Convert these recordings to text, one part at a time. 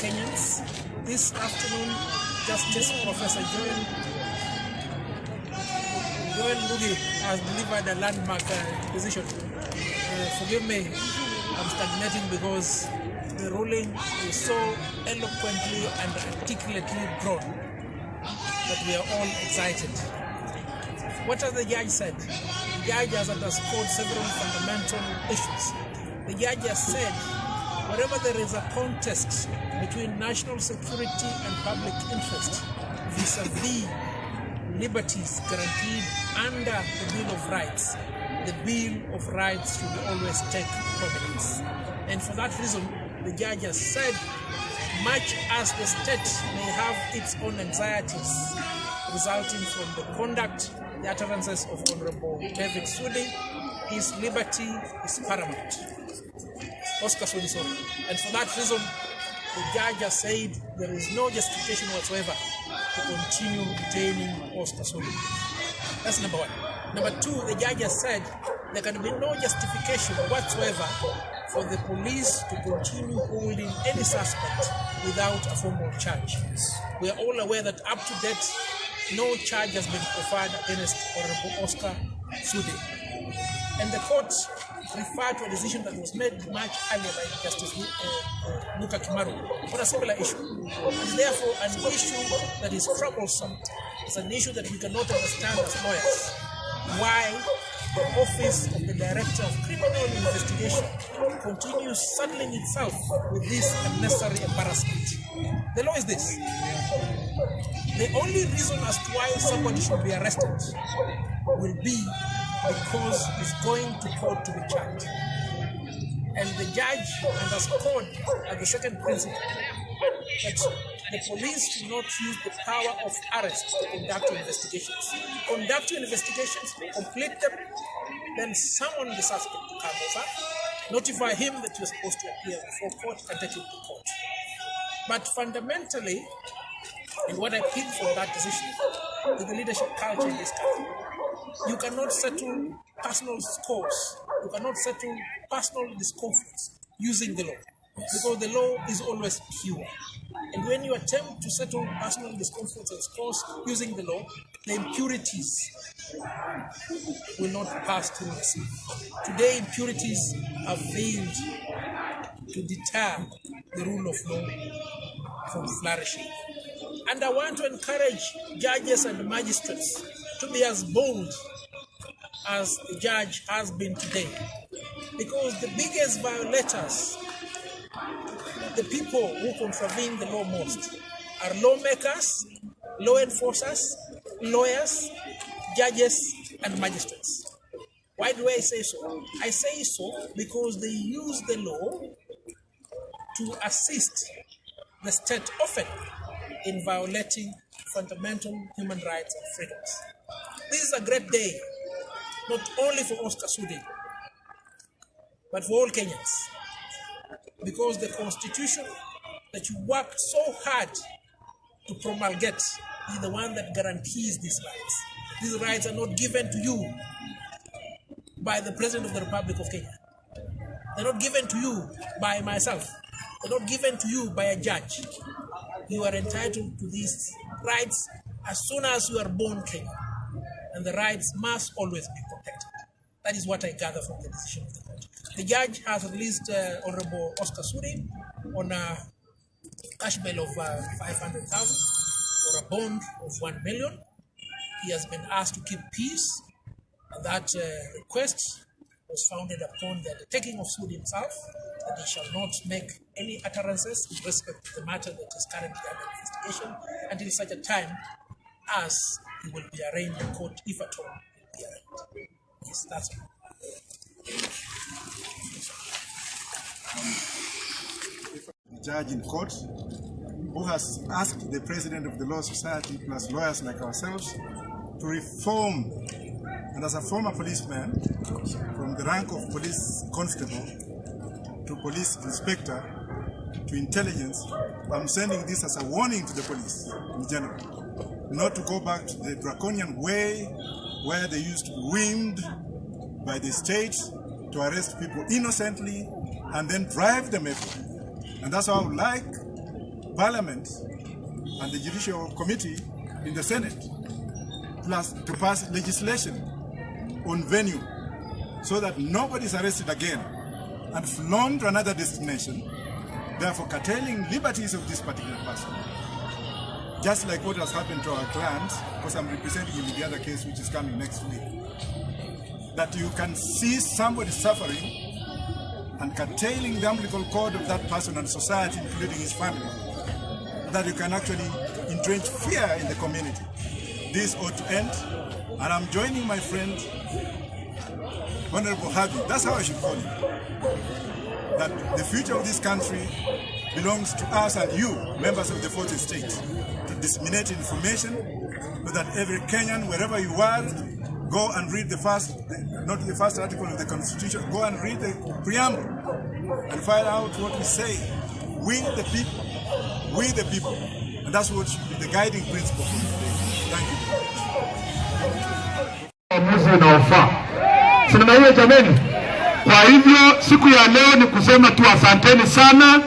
Kenyans. This afternoon, Justice Professor Ngugi has delivered a landmark decision. Forgive me, I'm stagnating because the ruling is so eloquently and articulately drawn that we are all excited. What has the judge said? The judge has underscored several fundamental issues. The judge has said, wherever there is a contest between national security and public interest vis-a-vis liberties guaranteed under the Bill of Rights, the Bill of Rights should always take prominence. And for that reason, the judge has said, much as the state may have its own anxieties resulting from the conduct, the utterances of Honorable David Sudi, his liberty is paramount. Oscar Sudi, sorry. And for that reason, the judge has said there is no justification whatsoever to continue detaining Oscar Sudi. That's number one. Number two, the judge has said there can be no justification whatsoever for the police to continue holding any suspect without a formal charge. We are all aware that up to date, no charge has been proffered against Honorable Oscar Sudi. And the court referred to a decision that was made much earlier by Justice Luka Kimaru on a similar issue. It's therefore an issue that is troublesome. It's an issue that we cannot understand as lawyers. Why the Office of the Director of Criminal Investigation continues saddling itself with this unnecessary embarrassment. The law is this. The only reason as to why somebody should be arrested will be because he's going to court to be charged. And the judge underscored as the second principle that the police should not use the power of arrest to conduct investigations. Conduct investigations, complete them, then summon the suspect to come over, notify him that you're supposed to appear before court and take him to court. But fundamentally, and what I pick from that decision is the leadership culture in this country. You cannot settle personal scores. You cannot settle personal discomforts using the law. Because the law is always pure. And when you attempt to settle personal discomforts and scores using the law, the impurities will not pass through the sea. Today, impurities are veiled to deter the rule of law from flourishing. And I want to encourage judges and magistrates to be as bold as the judge has been today. Because the biggest violators, the people who contravene the law most, are lawmakers, law enforcers, lawyers, judges, and magistrates. Why do I say so? I say so because they use the law to assist the state often in violating fundamental human rights and freedoms. This is a great day, not only for Oscar Sudi, but for all Kenyans. Because the constitution that you worked so hard to promulgate is the one that guarantees these rights. These rights are not given to you by the President of the Republic of Kenya. They're not given to you by myself. They're not given to you by a judge. You are entitled to these rights as soon as you are born Kenyan. And the rights must always be protected. That is what I gather from the decision of the court. The judge has released Honorable Oscar Sudi on a cash bail of 500,000 or a bond of 1 million. He has been asked to keep peace, and that request was founded upon the taking of Sudi himself, that he shall not make any utterances with respect to the matter that is currently under investigation until such a time as he will be arraigned in court, if at all he will be arraigned. Yes, that's all. The judge in court who has asked the president of the Law Society plus lawyers like ourselves to reform, and as a former policeman from the rank of police constable to police inspector to intelligence, I'm sending this as a warning to the police in general, not to go back to the draconian way where they used to be whimed by the state to arrest people innocently and then drive them everywhere. And that's how I would like Parliament and the Judicial Committee in the Senate plus to pass legislation on venue so that nobody is arrested again and flown to another destination, therefore curtailing liberties of this particular person. Just like what has happened to our clients, because I'm representing him in the other case which is coming next week, that you can see somebody suffering and curtailing the umbilical cord of that person and society, including his family, that you can actually entrench fear in the community. This ought to end, and I'm joining my friend, Honorable Harvey, that's how I should call him, that the future of this country belongs to us and you, members of the 4th estate, to disseminate information so that every Kenyan, wherever you are, go and read the first, not the first article of the Constitution, go and read the preamble and find out what we say. We the people, and that's what should be the guiding principle for today. Thank you very much. Sinema hiyo jameni. Kwa hivyo siku ya leo ni kusema tu asanteni sana.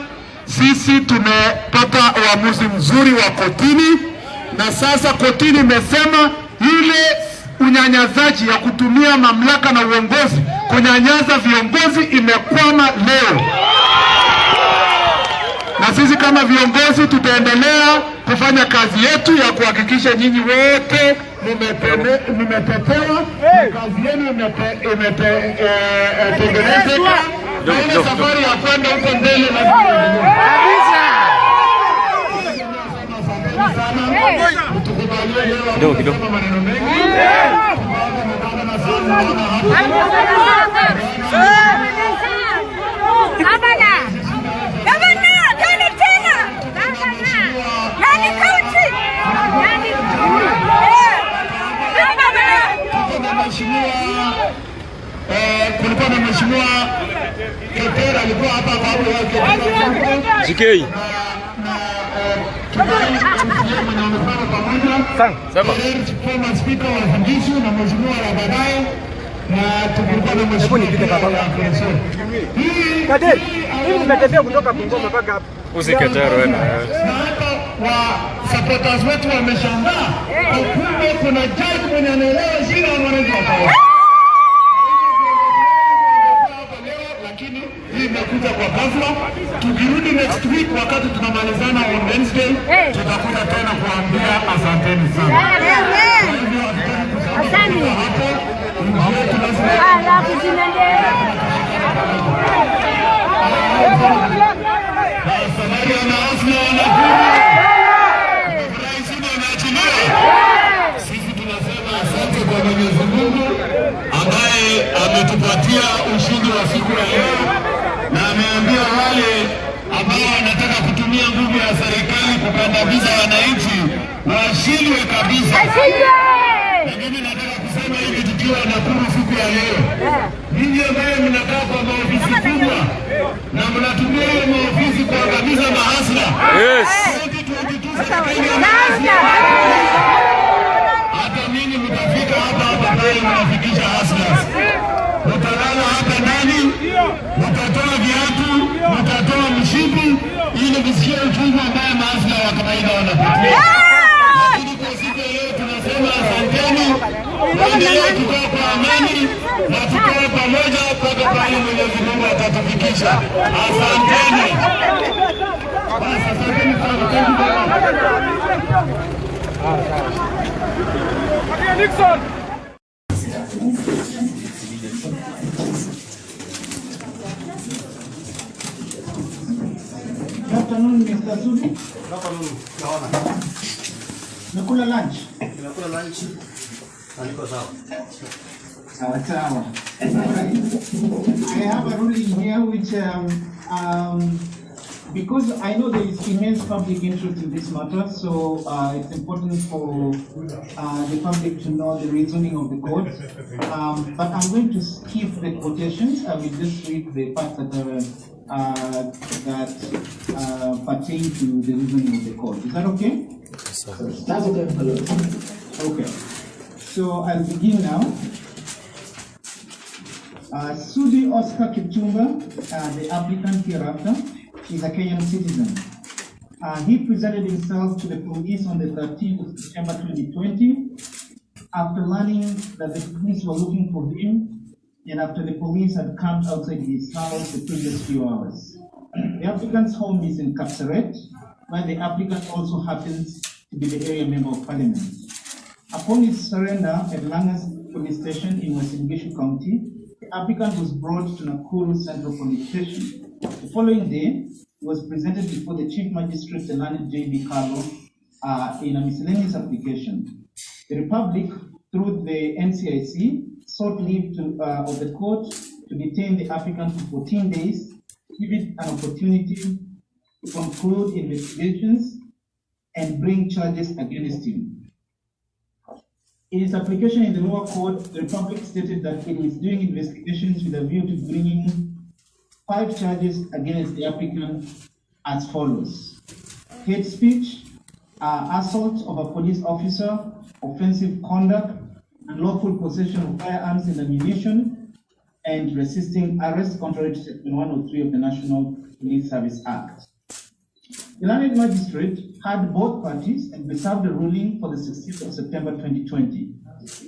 Sisi tumepata uamuzi mzuri wa kotini, na sasa kotini imesema ile unyanyazaji ya kutumia mamlaka na uongozi kunyanyaza viongozi imekwama leo. Na sisi kama viongozi tutaendelea kufanya kazi yetu ya kuhakikisha nyinyi wote mmetetewa, kazi yenu imetengenezeka, na ile safari ya kwenda huko mbele na kidogo maneno mengi. Kulikuwa na mheshimiwa Ketera alikuwa hapa babu yake JK sema former speaker wa Fungishu na mheshimiwa wa baadaye, na tulikuwa na mheshimiwa Kaderi, hivi nimetembea kutoka Bungoma mpaka hapa. Usiketero wewe. Wa supporters wetu wameshangaa. Kumbe kuna judge mwenye anaelewa shida ya mwananchi wa kawaida. Lakini hii imekuja kwa ghafla. Tukirudi next week wakati tunamalizana on Wednesday, tutakuja tena kuambia asanteni sana. Asante. Sisi tunasema asante kwa Mwenyezi Mungu ambaye ametupatia ushindi wa siku ya leo, na ameambia wale ambao wanataka kutumia nguvu ya serikali kukandamiza wananchi washindwe kabisa. Na mimi nataka kusema hivi tukiwa Nakuru siku ya leo, ninyi ambao mnakaa kwa maofisi kubwa na mnatumia hiyo maofisi kuangamiza mahasla. Yes. Hata mimi mtafika hapa pale mnafikisha hasla. Mtalala hapa ndani, mtatoa viatu, mtatoa mshipi ili msikie uchungu ambaye mahasla wa kawaida wanapitia. Lakini kwa siku ya leo tunasema asanteni. Tuendelee kukaa kwa amani na tukae pamoja mpaka pale Mwenyezi Mungu atatufikisha. Asanteni. Asanteni sana. Nixon. Good afternoon, Mr. Sudi. Good afternoon, Governor. Nakula lunch. Nakula lunch. Aliko sawa. Sawa. I have a ruling here which because I know there is immense public interest in this matter, so it's important for the public to know the reasoning of the court. But I'm going to skip the quotations. I will just read the parts that pertain to the reasoning of the court. Is that okay? That's okay. Okay. So I'll begin now. Sudi Oscar Kipchumba, the applicant hereafter, is a Kenyan citizen. He presented himself to the police on the 13th of September 2020 after learning that the police were looking for him and after the police had camped outside his house the previous few hours. The applicant's home is in Kapseret, where the applicant also happens to be the area member of parliament. Upon his surrender at Langas police station in Western Gishu County, the applicant was brought to Nakuru Central Police Station. The following day, he was presented before the Chief Magistrate, Learned J.B. Carlo, in a miscellaneous application. The Republic, through the NCIC, sought leave of the court to detain the applicant for 14 days, give it an opportunity to conclude investigations and bring charges against him. In its application in the lower court, the Republic stated that it is doing investigations with a view to bringing 5 charges against the applicant as follows: hate speech, assault of a police officer, offensive conduct, unlawful possession of firearms and ammunition, and resisting arrest contrary to Section 103 of the National Police Service Act. The learned magistrate had both parties and reserved a ruling for the 16th of September 2020.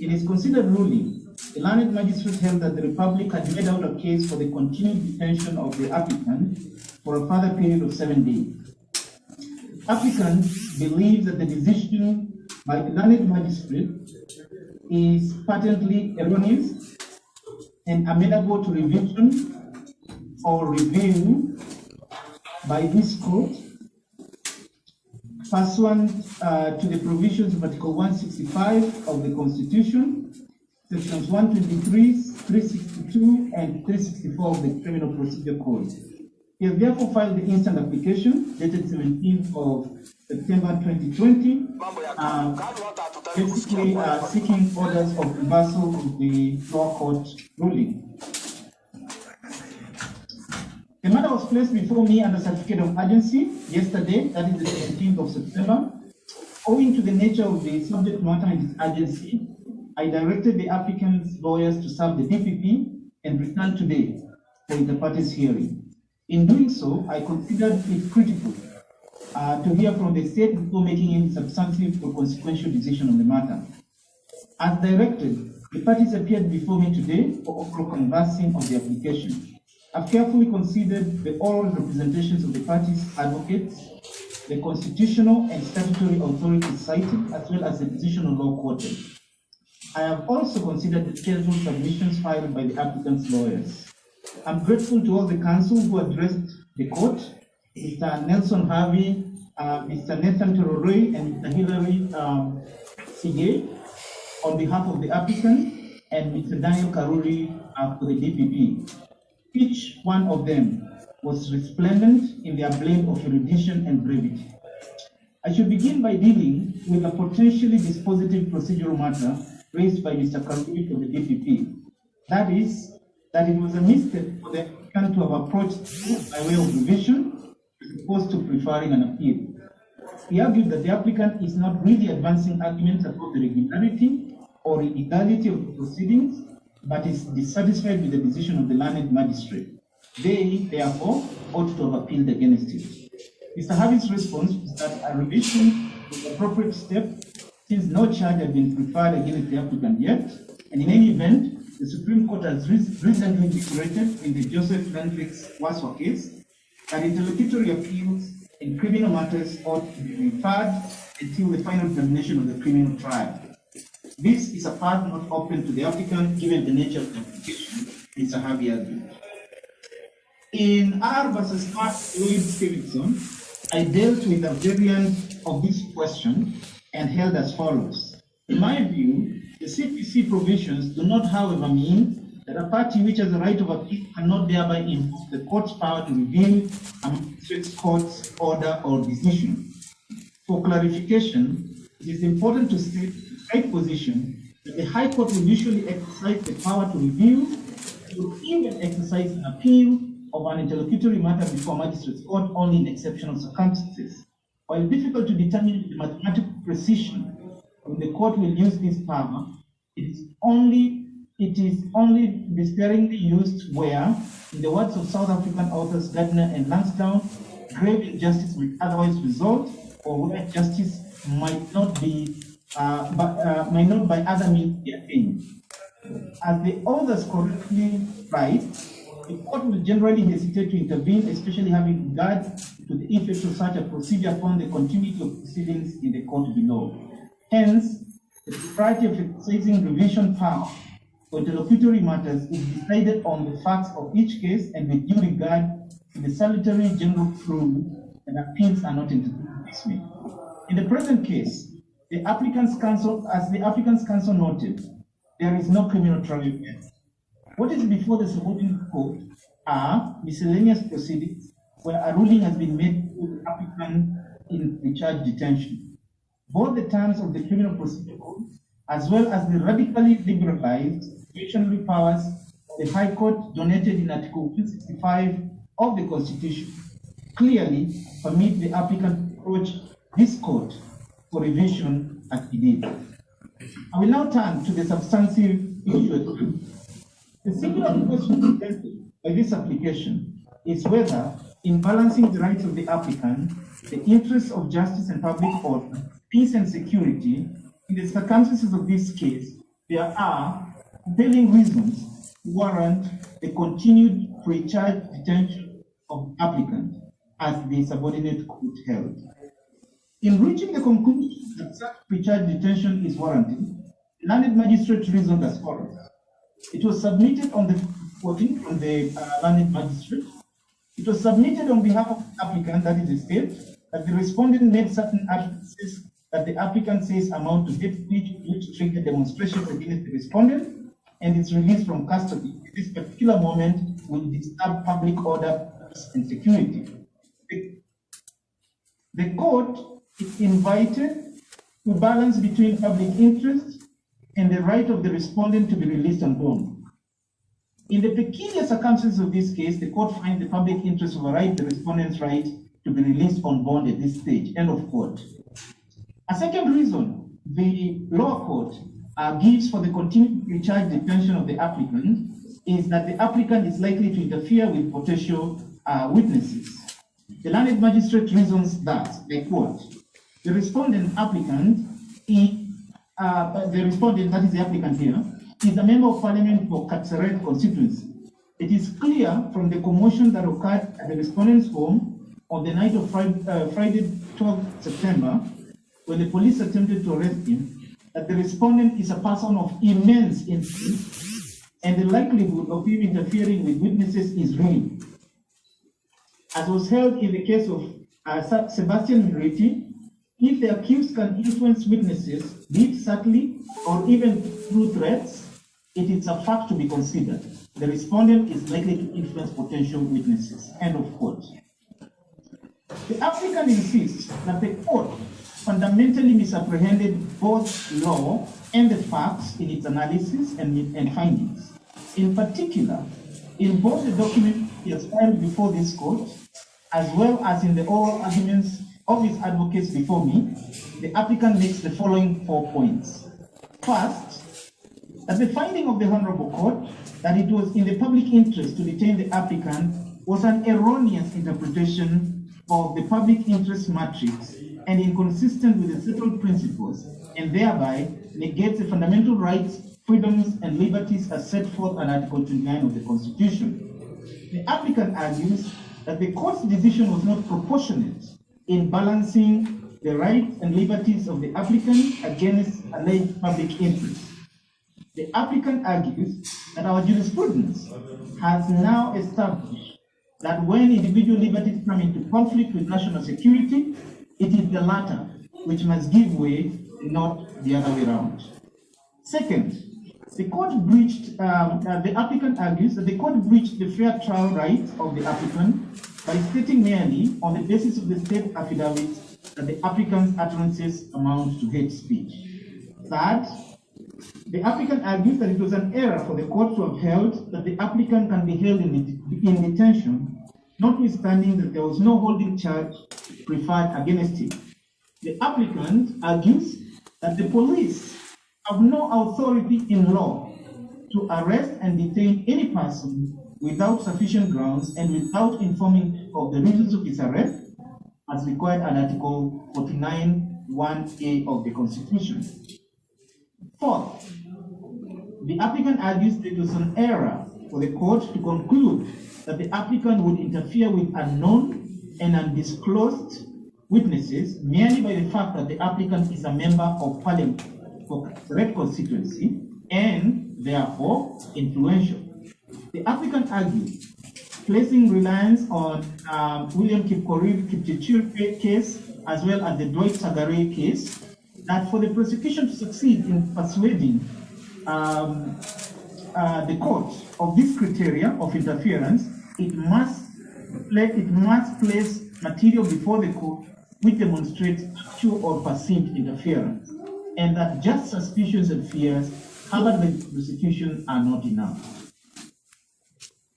In his considered ruling, the learned magistrate held that the Republic had made out a case for the continued detention of the applicant for a further period of 7 days. Applicant believes that the decision by the learned magistrate is patently erroneous and amenable to revision or review by this court pursuant to the provisions of Article 165 of the Constitution, Sections 123, 362, and 364 of the Criminal Procedure Code. He has therefore filed the instant application dated 17th of September 2020, basically seeking orders of reversal of the lower court ruling. The matter was placed before me under certificate of urgency yesterday, that is the 17th of September. Owing to the nature of the subject matter and its urgency, I directed the applicant's lawyers to serve the DPP and return today for the parties' hearing. In doing so, I considered it critical to hear from the state before making any substantive or consequential decision on the matter. As directed, the parties appeared before me today for oral conversing of the application. I've carefully considered the oral representations of the parties' advocates, the constitutional and statutory authorities cited, as well as the decisional law quoted. I have also considered the scheduled submissions filed by the applicant's lawyers. I'm grateful to all the counsel who addressed the court, Mr. Nelson Harvey, Mr. Nathan Tororoi, and Mr. Hilary Sige, on behalf of the applicant, and Mr. Daniel Karuri for the DPP. Each one of them was resplendent in their blend of erudition and brevity. I should begin by dealing with a potentially dispositive procedural matter raised by Mr. Karuri for the DPP. That is, that it was a mistake for the applicant to have approached by way of revision as opposed to preferring an appeal. He argued that the applicant is not really advancing arguments about the regularity or illegality of the proceedings, but is dissatisfied with the decision of the learned magistrate. They, therefore, ought to have appealed against it. Mr. Harvey's response was that a revision was an appropriate step since no charge had been preferred against the applicant yet, and in any event, the Supreme Court has recently declared in the Joseph Hendricks Waswa case that interlocutory appeals in criminal matters ought to be referred until the final termination of the criminal trial. This is a path not open to the applicant given the nature of the application, Mr. Harvey argued. In R versus Mark Lloyd Stevenson, I dealt with a variant of this question and held as follows. In my view, the CPC provisions do not, however, mean that a party which has the right of appeal cannot thereby invoke the court's power to review a magistrate's court's order or decision. For clarification, it is important to state the right position that the High Court will usually exercise the power to review, to even exercise an appeal of an interlocutory matter before a magistrate's court only in exceptional circumstances. While difficult to determine with mathematical precision when the court will use this power, it is only sparingly used where, in the words of South African authors Gardner and Lansdowne, grave injustice might otherwise result, or where justice might not by other means be attained. As the authors correctly write, the court will generally hesitate to intervene, especially having regard to the effect of such a procedure upon the continuity of proceedings in the court below. Hence, the propriety of exercising revision power for interlocutory matters is decided on the facts of each case and with due regard to the salutary general rule that appeals are not entertained this way. In the present case, the applicant's counsel, as the applicant's counsel noted, there is no criminal trial yet. What is before the subordinate court are miscellaneous proceedings where a ruling has been made to the applicant in the charge detention. Both the terms of the criminal procedure code as well as the radically liberalized discretionary powers the High Court donated in Article 265 of the Constitution clearly permit the applicant to approach this court for revision as he did. I will now turn to the substantive issue at hand. The singular question presented by this application is whether, in balancing the rights of the applicant, the interests of justice and public order, peace and security, in the circumstances of this case, there are compelling reasons to warrant the continued pre-charge detention of the applicant, as the subordinate court held. In reaching the conclusion that such pre-charge detention is warranted, the learned magistrate reasoned as follows. It was submitted on the 14th from the learned magistrate. It was submitted on behalf of the applicant, that is the state, that the respondent made certain utterances that the applicant says amount to hate speech which triggered demonstration against the respondent, and its release from custody at this particular moment will disturb public order and security. The court is invited to balance between public interest and the right of the respondent to be released on bond. In the peculiar circumstances of this case, the court finds the public interest override the respondent's right to be released on bond at this stage. End of quote. A second reason the lower court gives for the continued pre-charge detention of the applicant is that the applicant is likely to interfere with potential witnesses. The learned magistrate reasons that, I quote, the respondent applicant, that is the applicant here, is a member of parliament for Kapseret constituency. It is clear from the commotion that occurred at the respondent's home on the night of Friday 12 September, when the police attempted to arrest him, that the respondent is a person of immense influence and the likelihood of him interfering with witnesses is real. As was held in the case of Sebastian Miriti, if the accused can influence witnesses, be it subtly or even through threats, it is a fact to be considered. The respondent is likely to influence potential witnesses. End of quote. The applicant insists that the court fundamentally misapprehended both law and the facts in its analysis and findings. In particular, in both the documents he has filed before this court, as well as in the oral arguments of his advocates before me, the applicant makes the following 4 points. First, that the finding of the Honorable Court that it was in the public interest to detain the applicant was an erroneous interpretation of the public interest matrix and inconsistent with the settled principles, and thereby negates the fundamental rights, freedoms, and liberties as set forth in Article 29 of the Constitution. The applicant argues that the court's decision was not proportionate in balancing the rights and liberties of the applicant against alleged public interest. The applicant argues that our jurisprudence has now established that when individual liberties come into conflict with national security, it is the latter which must give way, not the other way around. Second, the court breached, the applicant argues that the court breached the fair trial rights of the applicant by stating merely on the basis of the state affidavit that the applicant's utterances amount to hate speech. Third, the applicant argues that it was an error for the court to have held that the applicant can be held in detention, notwithstanding that there was no holding charge preferred against him. The applicant argues that the police have no authority in law to arrest and detain any person without sufficient grounds and without informing of the reasons of his arrest, as required under Article 49(1)(a) of the Constitution. Fourth, the applicant argues that it was an error for the court to conclude that the applicant would interfere with unknown and undisclosed witnesses merely by the fact that the applicant is a member of parliament for Red constituency and therefore influential. The applicant argued, placing reliance on William Kipchirchir case as well as the Dwight Sagare case, that for the prosecution to succeed in persuading the court of this criteria of interference, it must place material before the court which demonstrates actual or perceived interference, and that just suspicions and fears harbored by the prosecution are not enough.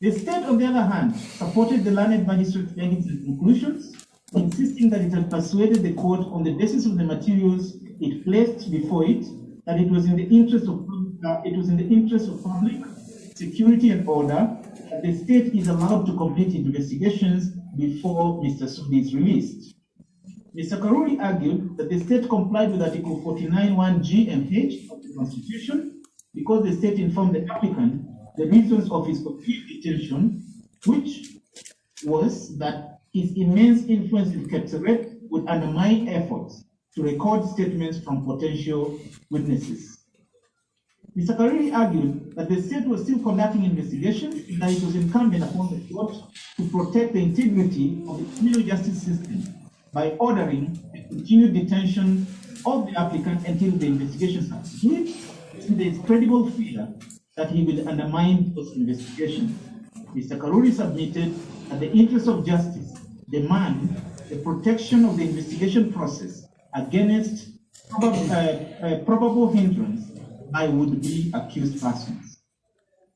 The state, on the other hand, supported the learned magistrate's findings and conclusions, insisting that it had persuaded the court on the basis of the materials it placed before it that it was in the interest of public security and order that the state is allowed to complete investigations before Mr. Sudi is released. Mr. Karuri argued that the state complied with Article 49(1)(g) and (h) of the Constitution because the state informed the applicant the reasons of his complete detention, which was that his immense influence in Kapseret would undermine efforts to record statements from potential witnesses. Mr. Karuri argued that the state was still conducting investigations and that it was incumbent upon the court to protect the integrity of the criminal justice system by ordering the continued detention of the applicant until the investigations are complete, since there is credible fear that he will undermine those investigations. Mr. Karuri submitted that the interests of justice demand the protection of the investigation process against probable hindrance by would-be accused persons.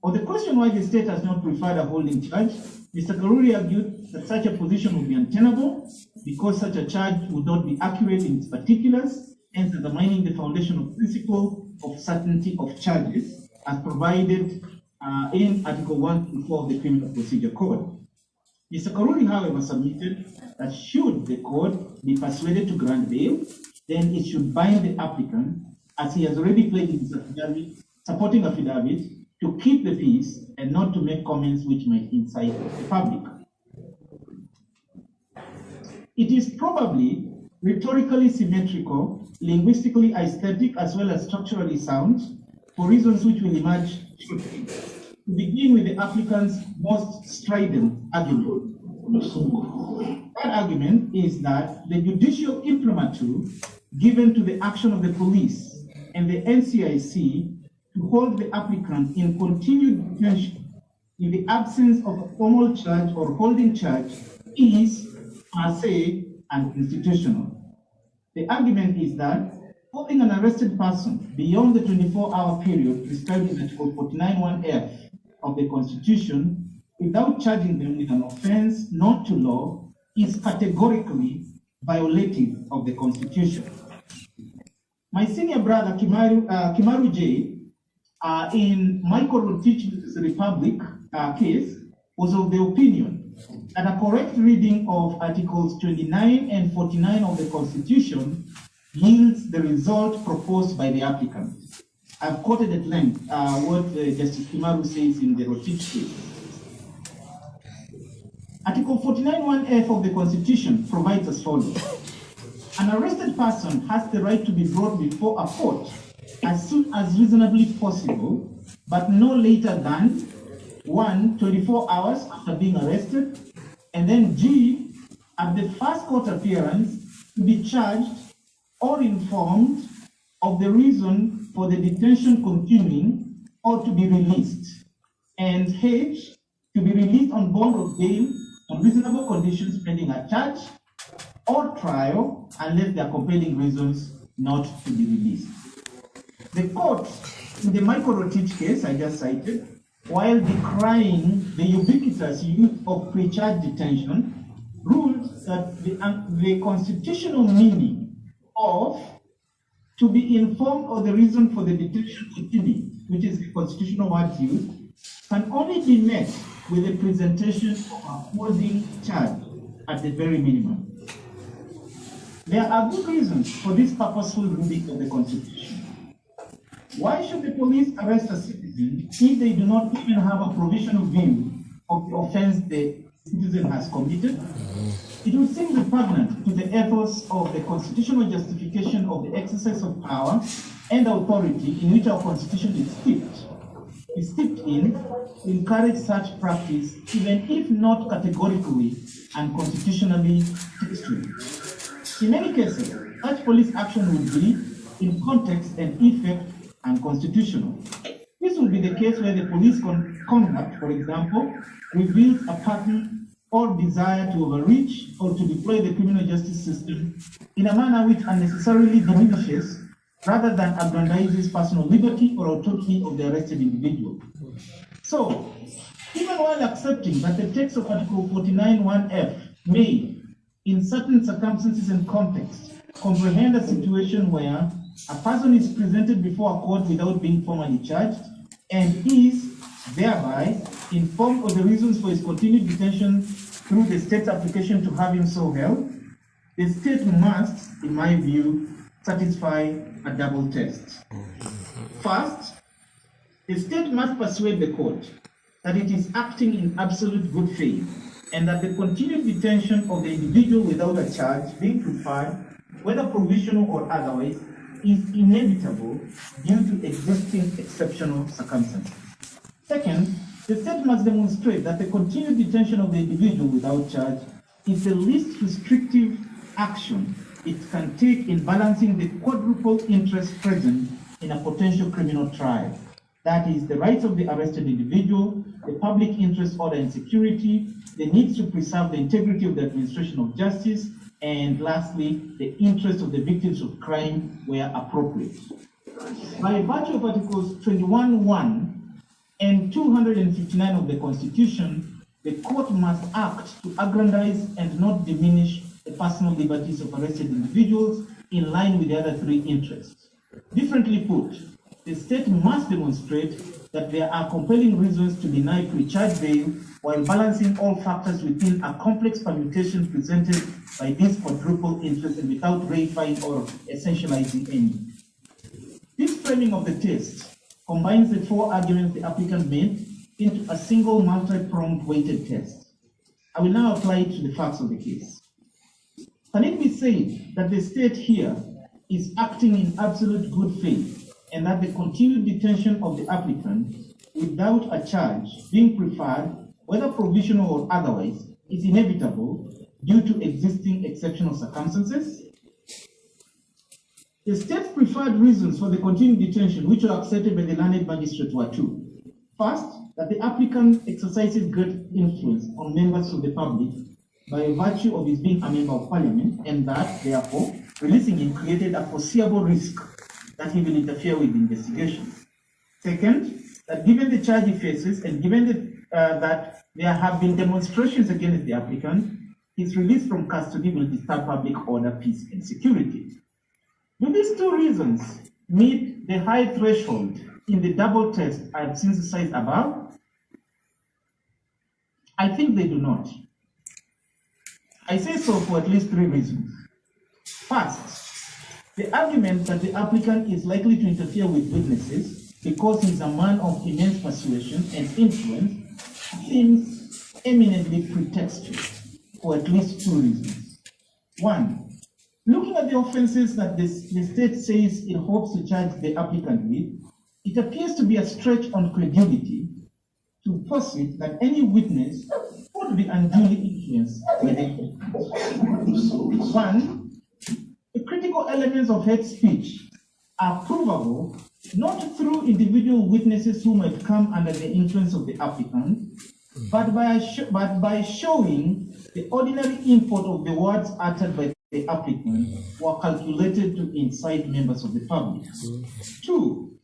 On the question why the state has not preferred a holding charge, Mr. Karuri argued that such a position would be untenable because such a charge would not be accurate in its particulars, hence undermining the foundational principle of certainty of charges as provided in Article 1-4 of the Criminal Procedure Code. Mr. Karuri, however, submitted that should the court be persuaded to grant bail, then it should bind the applicant, as he has already pledged in his supporting affidavit, to keep the peace and not to make comments which might incite the public. It is probably rhetorically symmetrical, linguistically aesthetic, as well as structurally sound, for reasons which will emerge shortly. To begin with the applicant's most strident argument. That argument is that the judicial imprimatur given to the action of the police and the NCIC to hold the applicant in continued detention in the absence of a formal charge or holding charge is per se unconstitutional. The argument is that holding an arrested person beyond the 24-hour period prescribed in Article 49(1)(f) of the Constitution without charging them with an offense not to law is categorically violative of the Constitution. My senior brother Kimaru J, in Michael Rotich v. Republic case, was of the opinion that a correct reading of Articles 29 and 49 of the Constitution yields the result proposed by the applicant. I've quoted at length what Justice Kimaru says in the Rotich case. Article 49(1)(f) of the Constitution provides as follows. An arrested person has the right to be brought before a court as soon as reasonably possible, but no later than 1, 24 hours after being arrested, and then G, at the first court appearance, to be charged or informed of the reason for the detention continuing or to be released, and H, to be released on bond or bail on reasonable conditions pending a charge or trial unless there are compelling reasons not to be released. The court, in the Michael Rotich case I just cited, while decrying the ubiquitous use of pre-charge detention, ruled that the constitutional meaning of to be informed of the reason for the detention continuing, which is the constitutional word used, can only be met with the presentation of a holding charge at the very minimum. There are good reasons for this purposeful reading of the Constitution. Why should the police arrest a citizen if they do not even have a provisional view of the offense the citizen has committed? It would seem repugnant to the ethos of the constitutional justification of the exercise of power and authority in which our Constitution is steeped in, to encourage such practice, even if not categorically and constitutionally textually. In many cases, such police action would be, in context and effect, unconstitutional. This would be the case where the police conduct, for example, reveals a pattern or desire to overreach or to deploy the criminal justice system in a manner which unnecessarily diminishes rather than aggrandizes personal liberty or autonomy of the arrested individual. So, even while accepting that the text of Article 49(1)(f) may, in certain circumstances and contexts, comprehend a situation where a person is presented before a court without being formally charged and is thereby informed of the reasons for his continued detention through the state's application to have him so held, the state must, in my view, satisfy a double test. First, the state must persuade the court that it is acting in absolute good faith and that the continued detention of the individual without a charge being preferred, whether provisional or otherwise, is inevitable due to existing exceptional circumstances. Second, the state must demonstrate that the continued detention of the individual without charge is the least restrictive action it can take in balancing the quadruple interest present in a potential criminal trial. That is, the rights of the arrested individual, the public interest, order, and security, the needs to preserve the integrity of the administration of justice, and lastly, the interest of the victims of crime where appropriate. By virtue of Articles 21(1) and 259 of the Constitution, the court must act to aggrandize and not diminish the personal liberties of arrested individuals in line with the other three interests. Differently put, the state must demonstrate that there are compelling reasons to deny pre-charge bail while balancing all factors within a complex permutation presented by this quadruple interest and without ratifying or essentializing any. This framing of the test combines the four arguments the applicant made into a single multi-pronged weighted test. I will now apply it to the facts of the case. Can it be said that the state here is acting in absolute good faith and that the continued detention of the applicant without a charge being preferred, whether provisional or otherwise, is inevitable due to existing exceptional circumstances? The state's preferred reasons for the continued detention, which were accepted by the learned magistrate, were two. First, that the applicant exercises great influence on members of the public by virtue of his being a member of parliament, and that, therefore, releasing him created a foreseeable risk that he will interfere with the investigation. Second, that given the charge he faces and given that there have been demonstrations against the applicant, his release from custody will disturb public order, peace, and security. Do these two reasons meet the high threshold in the double test I have synthesized above? I think they do not. I say so for at least three reasons. First, the argument that the applicant is likely to interfere with witnesses because he is a man of immense persuasion and influence seems eminently pretextual for at least two reasons. One, looking at the offenses that the state says it hopes to charge the applicant with, it appears to be a stretch on credibility to posit that any witness would be unduly influenced by the evidence. One, the critical elements of hate speech are provable not through individual witnesses who might come under the influence of the applicant, but by showing the ordinary import of the words uttered by the applicant were calculated to incite members of the public. Two,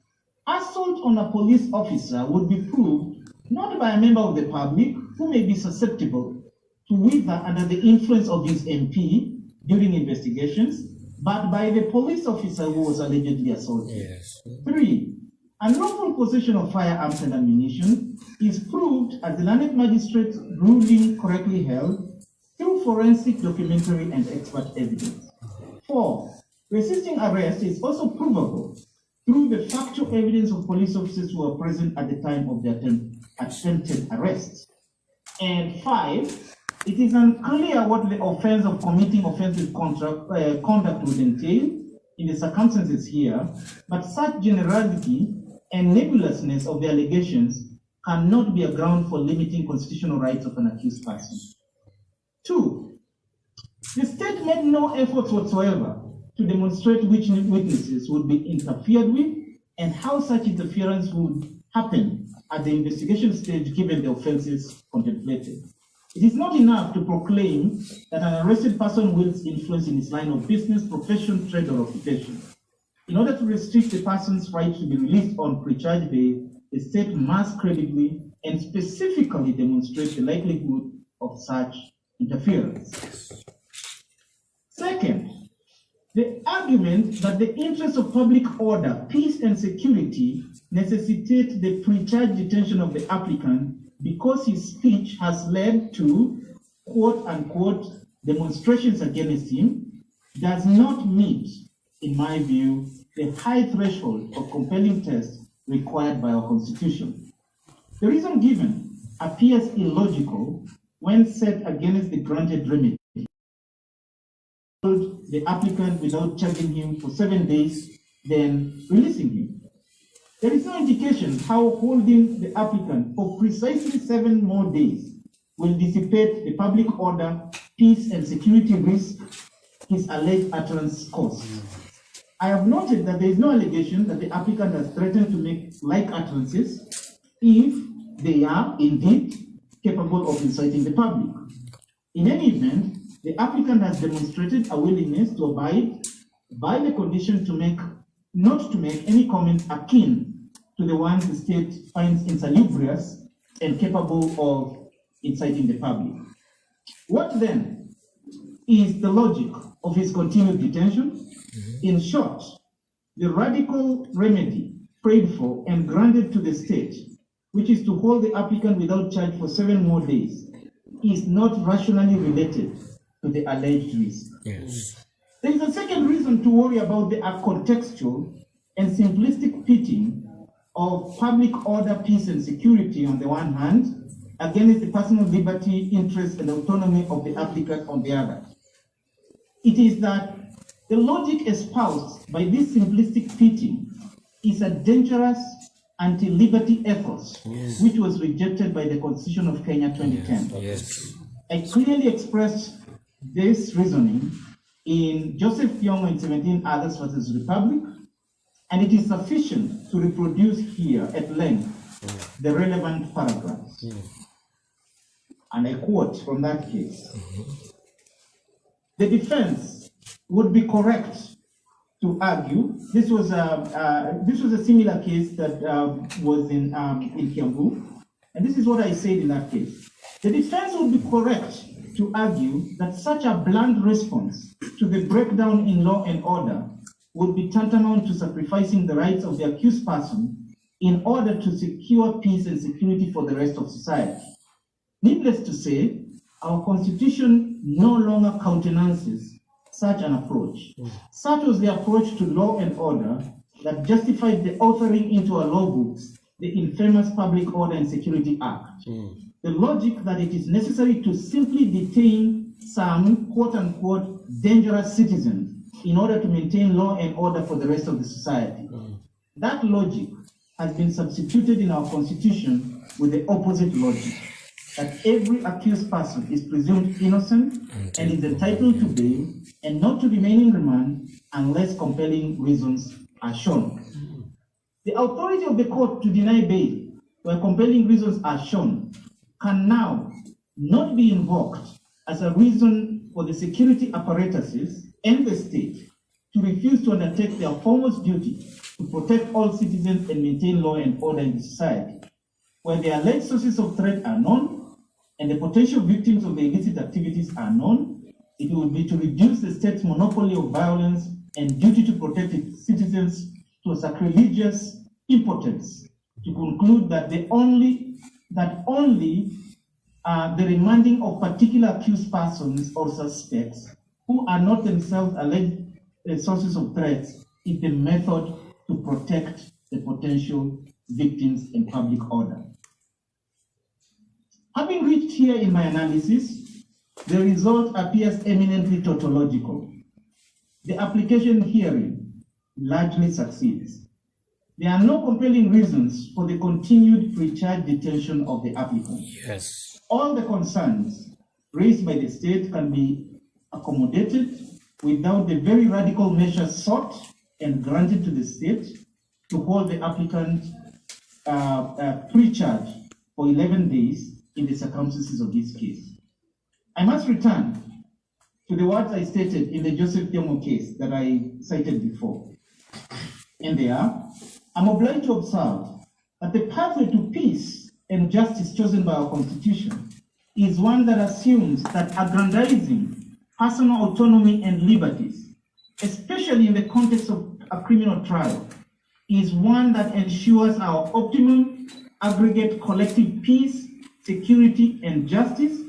assault on a police officer would be proved not by a member of the public who may be susceptible to wither under the influence of his MP during investigations, but by the police officer who was allegedly assaulted. Yes. Three, Unlawful possession of firearms and ammunition is proved, as the learned magistrate ruling correctly held, through forensic, documentary, and expert evidence. 4. Resisting arrest is also provable through the factual evidence of police officers who were present at the time of the attempted arrest. And 5. It is unclear what the offense of committing offensive conduct would entail in the circumstances here, but such generality and nebulousness of the allegations cannot be a ground for limiting constitutional rights of an accused person. 2. The state made no efforts whatsoever to demonstrate which witnesses would be interfered with and how such interference would happen at the investigation stage given the offenses contemplated. It is not enough to proclaim that an arrested person wields influence in his line of business, profession, trade, or occupation. In order to restrict the person's right to be released on pre-charge bail, the state must credibly and specifically demonstrate the likelihood of such interference. Second, the argument that the interests of public order, peace, and security necessitate the pre-charge detention of the applicant because his speech has led to quote-unquote demonstrations against him does not meet, in my view, the high threshold of compelling test required by our Constitution. The reason given appears illogical when set against the granted remedy. The applicant without charging him for 7 days, then releasing him. There is no indication how holding the applicant for precisely 7 more days will dissipate the public order, peace, and security risk his alleged utterance caused. I have noted that there is no allegation that the applicant has threatened to make like utterances if they are indeed capable of inciting the public. In any event, the applicant has demonstrated a willingness to abide by the condition not to make any comment akin to the ones the state finds insalubrious and capable of inciting the public. What then is the logic of his continued detention? In short, the radical remedy prayed for and granted to the state, which is to hold the applicant without charge for 7 more days, is not rationally related to the alleged risk. Yes. There is a second reason to worry about the contextual and simplistic pitting of public order, peace, and security on the one hand, against the personal liberty, interest, and autonomy of the applicant on the other. It is that the logic espoused by this simplistic pitting is a dangerous anti-liberty ethos, which was rejected by the Constitution of Kenya 2010. Yes. I clearly expressed this reasoning in Joseph Thiongo in 17 Others versus Republic, and it is sufficient to reproduce here at length the relevant paragraphs. And I quote from that case. The defense would be correct to argue, this was a similar case that was in Kiambu, and this is what I said in that case. The defense would be correct to argue that such a blunt response to the breakdown in law and order would be tantamount to sacrificing the rights of the accused person in order to secure peace and security for the rest of society. Needless to say, our Constitution no longer countenances such an approach. Such was the approach to law and order that justified the authoring into our law books the infamous Public Order and Security Act. The logic that it is necessary to simply detain some quote-unquote dangerous citizens in order to maintain law and order for the rest of the society. That logic has been substituted in our Constitution with the opposite logic, that every accused person is presumed innocent and is entitled to bail and not to remain in remand unless compelling reasons are shown. The authority of the court to deny bail where compelling reasons are shown can now not be invoked as a reason for the security apparatuses and the state to refuse to undertake their foremost duty to protect all citizens and maintain law and order in the society. Where the alleged sources of threat are known and the potential victims of the illicit activities are known, it would be to reduce the state's monopoly of violence and duty to protect its citizens to a sacrilegious impotence to conclude that only the remanding of particular accused persons or suspects who are not themselves alleged sources of threats is the method to protect the potential victims and public order. Having reached here in my analysis, the result appears eminently tautological. The application herein largely succeeds. There are no compelling reasons for the continued pre-charge detention of the applicant. Yes. All the concerns raised by the state can be accommodated without the very radical measures sought and granted to the state to hold the applicant pre-charge for 11 days in the circumstances of this case. I must return to the words I stated in the Joseph Thiomo case that I cited before. And there, I'm obliged to observe that the pathway to peace and justice chosen by our Constitution is one that assumes that aggrandizing personal autonomy and liberties, especially in the context of a criminal trial, is one that ensures our optimum aggregate collective peace, security, and justice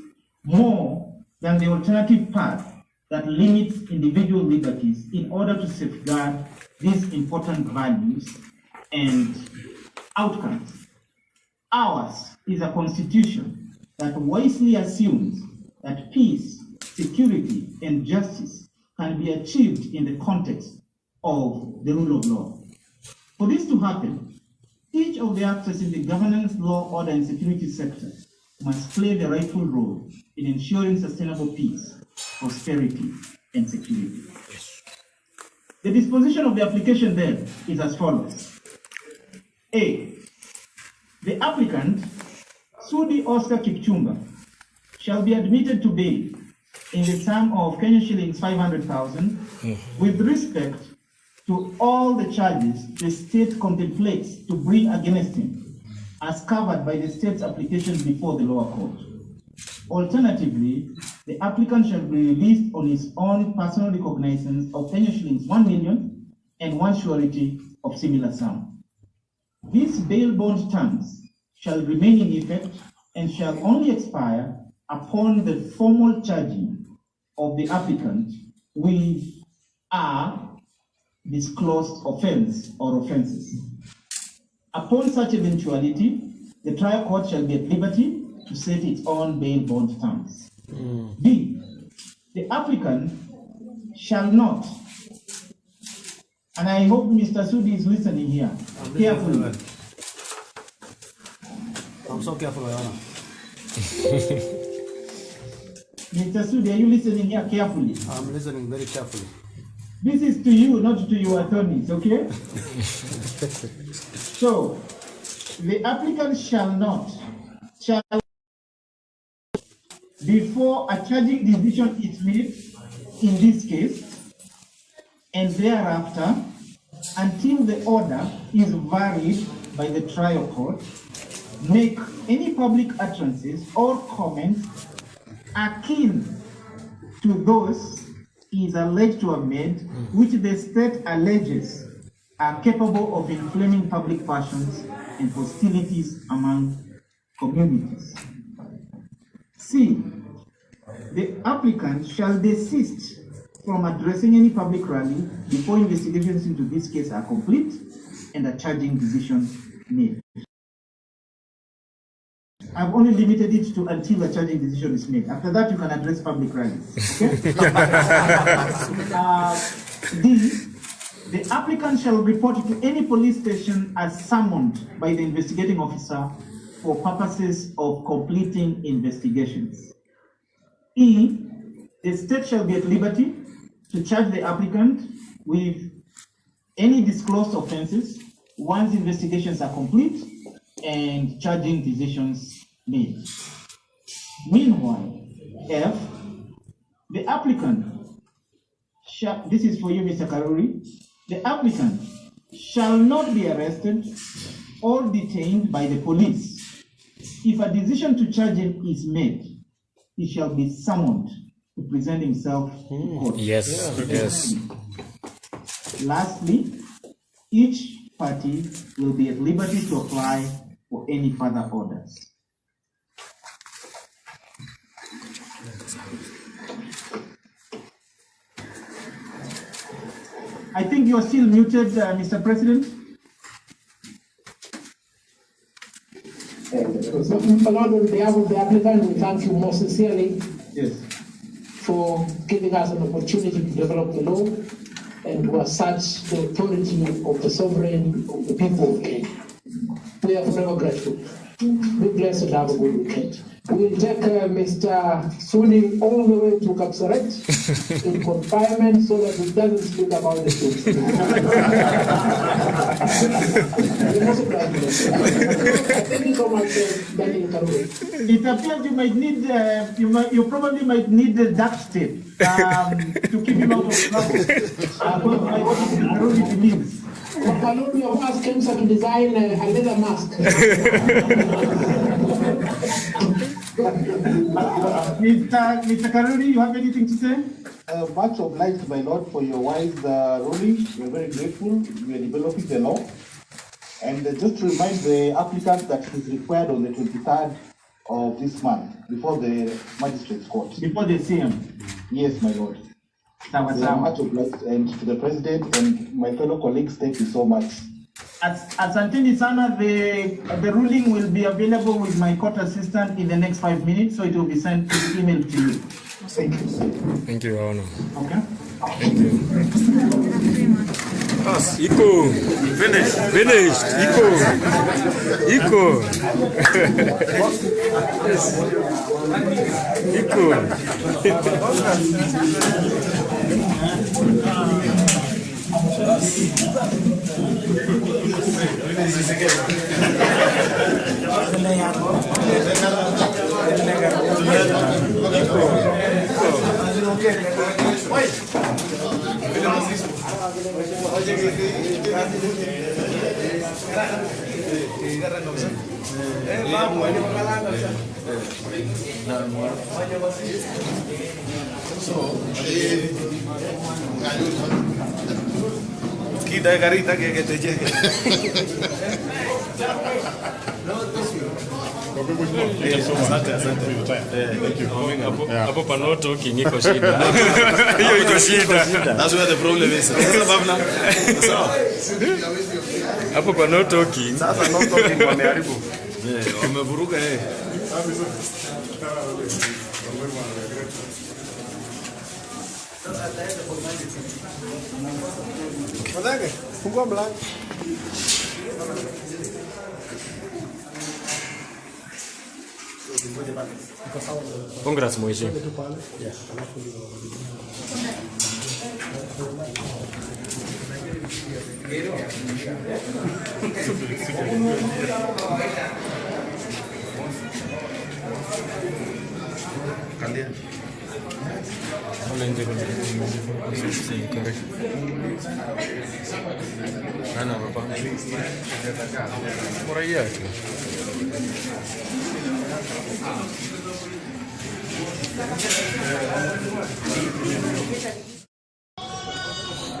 more than the alternative path that limits individual liberties in order to safeguard these important values and outcomes. Ours is a constitution that wisely assumes that peace, security, and justice can be achieved in the context of the rule of law. For this to happen, each of the actors in the governance, law, order, and security sector must play the rightful role in ensuring sustainable peace, prosperity, and security. The disposition of the application then is as follows. A. The applicant, Sudi Oscar Kipchumba, shall be admitted to bail in the sum of Kenyan shillings 500,000 with respect to all the charges the state contemplates to bring against him as covered by the state's application before the lower court. Alternatively, the applicant shall be released on his own personal recognizance of Kenyan shillings 1 million and one surety of similar sum. These bail bond terms shall remain in effect and shall only expire upon the formal charging of the applicant with a disclosed offense or offenses. Upon such eventuality, the trial court shall be at liberty to set its own bail bond terms. B. The applicant shall not, and I hope Mr. Sudi is listening here carefully. I'm so careful, Your Honor. Mr. Sudi, are you listening here carefully? I'm listening very carefully. This is to you, not to your attorneys, okay? So, the applicant shall before a charging decision is made in this case, and thereafter, until the order is varied by the trial court, make any public utterances or comments akin to those he is alleged to have made, which the state alleges are capable of inflaming public passions and hostilities among communities. C. The applicant shall desist from addressing any public rally before investigations into this case are complete and a charging decision made. I've only limited it to until a charging decision is made. After that, you can address public rallies. Okay? D. The applicant shall report to any police station as summoned by the investigating officer for purposes of completing investigations. E. The state shall be at liberty to charge the applicant with any disclosed offenses once investigations are complete and charging decisions made. Meanwhile, F. The applicant shall, this is for you, Mr. Karuri, the applicant shall not be arrested or detained by the police. If a decision to charge him is made, he shall be summoned to present himself to court. Yes, yes. Lastly, each party will be at liberty to apply for any further orders. I think you are still muted, Mr. President. So, my Lord, on behalf of the applicant, we thank you most sincerely for giving us an opportunity to develop the law and to assert the authority of the sovereign of the people of Kenya. We are forever grateful. Be blessed and have a good weekend. We will take Mr. Sudi all the way to Kapsaret in confinement so that he doesn't speak about the truth. Thank you so much, Daniel Karuri. It appears you might need, you probably might need the duct tape to keep him out of trouble. What Mr. believes. Kaluri, your first came to design a leather mask. Mr. Karuri, you have anything to say? Much obliged, my Lord, for your wise ruling. We are very grateful. We are developing the law. And just to remind the applicant that it is required on the 23rd of this month, before the magistrate's court. Before the CM? Yes, my Lord. Much obliged, and to the President and my fellow colleagues, thank you so much. Asanteni sana, the ruling will be available with my court assistant in the next 5 minutes, so it will be sent to the email to you. Thank you. Thank you, Your Honor. Okay. Thank you. Equal. Finished. Equal. Kita garita que te llegue. Hapo pano talking iko shida. Hiyo iko shida. That's where the problem is. Hapo pano talking. Sasa no talking wameharibu. Wamevuruga yeye. Madame, fungua mlango. Congrats, Moishi.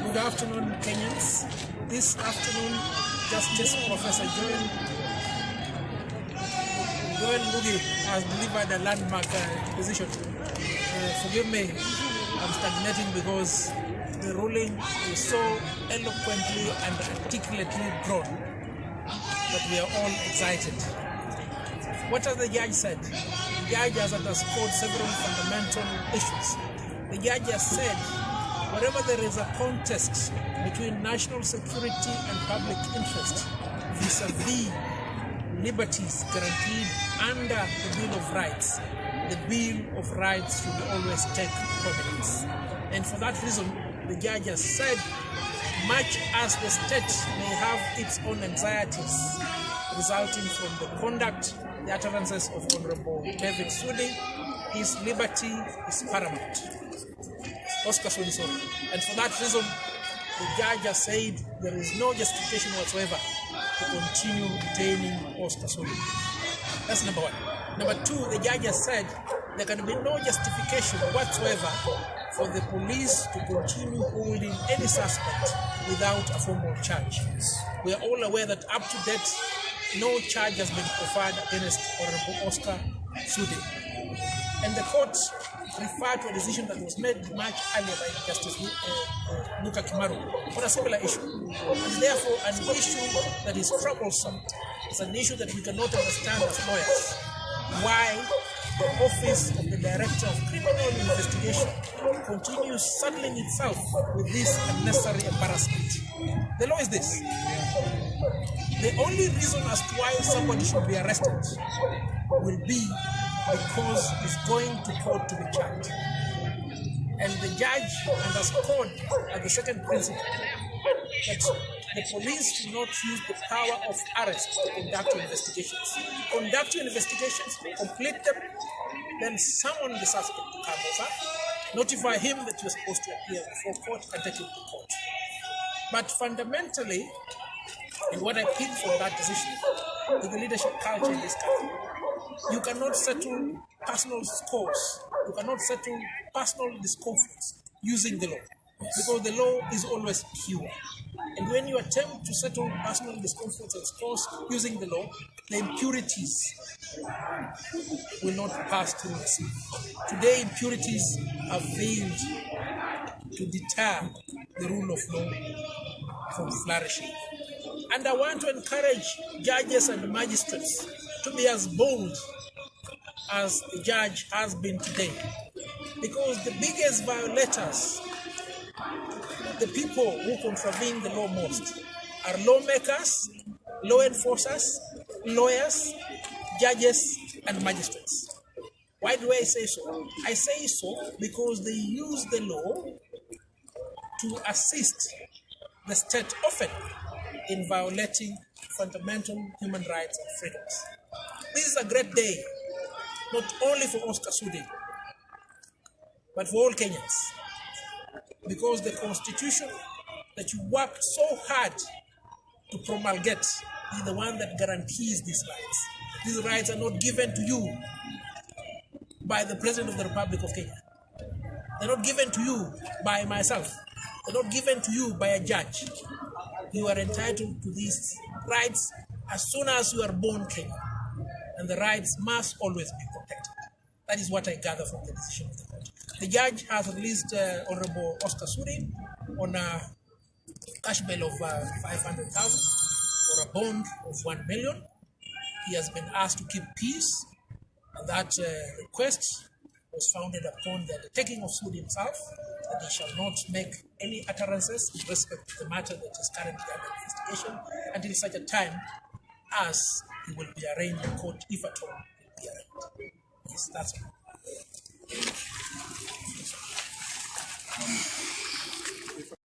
Good afternoon, Kenyans. This afternoon, Justice Professor Ngugi has delivered a landmark decision. Forgive me, I'm stagnating because the ruling is so eloquently and articulately drawn that we are all excited. What has the judge said? The judge has underscored several fundamental issues. The judge has said, wherever there is a contest between national security and public interest vis-a-vis liberties guaranteed under the Bill of Rights, the Bill of Rights should always take prominence. And for that reason, the judge has said, much as the state may have its own anxieties resulting from the conduct, the utterances of Honorable David Sudi, his liberty is paramount. Oscar Sudi, sorry. And for that reason, the judge has said there is no justification whatsoever to continue detaining Oscar Sudi. That's number one. Number two, the judge has said there can be no justification whatsoever for the police to continue holding any suspect without a formal charge. We are all aware that up to date, no charge has been preferred against Honorable Sudi. And the court referred to a decision that was made much earlier by Justice Ngugi on a similar issue. And therefore, an issue that is troublesome is an issue that we cannot understand as lawyers. Why the Office of the Director of Criminal Investigation continues saddling itself with this unnecessary embarrassment. The law is this. The only reason as to why somebody should be arrested will be because he's going to court to be charged. And the judge underscored as the second principle that the police should not use the power of arrest to conduct investigations. Conduct investigations, complete them, then summon the suspect to come over, notify him that you're supposed to appear before court and take him to court. But fundamentally, and what I picked from that decision is the leadership culture in this country. You cannot settle personal scores. You cannot settle personal discomforts using the law, because the law is always pure. And when you attempt to settle personal discomforts and scores using the law, the impurities will not pass through the sieve. Today, impurities have failed to deter the rule of law from flourishing. And I want to encourage judges and magistrates to be as bold as the judge has been today. Because the biggest violators, the people who contravene the law most, are lawmakers, law enforcers, lawyers, judges, and magistrates. Why do I say so? I say so because they use the law to assist the state often in violating fundamental human rights and freedoms. This is a great day, not only for Hon.Sudi, but for all Kenyans, because the constitution that you worked so hard to promulgate is the one that guarantees these rights. These rights are not given to you by the President of the Republic of Kenya. They're not given to you by myself. They're not given to you by a judge. You are entitled to these rights as soon as you are born Kenyan. And the rights must always be protected. That is what I gather from the decision of the court. The judge has released Honorable Hon.Sudi on a cash bail of 500,000 or a bond of 1 million. He has been asked to keep peace, and that request was founded upon the taking of Sudi himself, that he shall not make any utterances with respect to the matter that is currently under investigation until such a time as he will be arraigned in court, if at all he will be arraigned. Yes, that's all.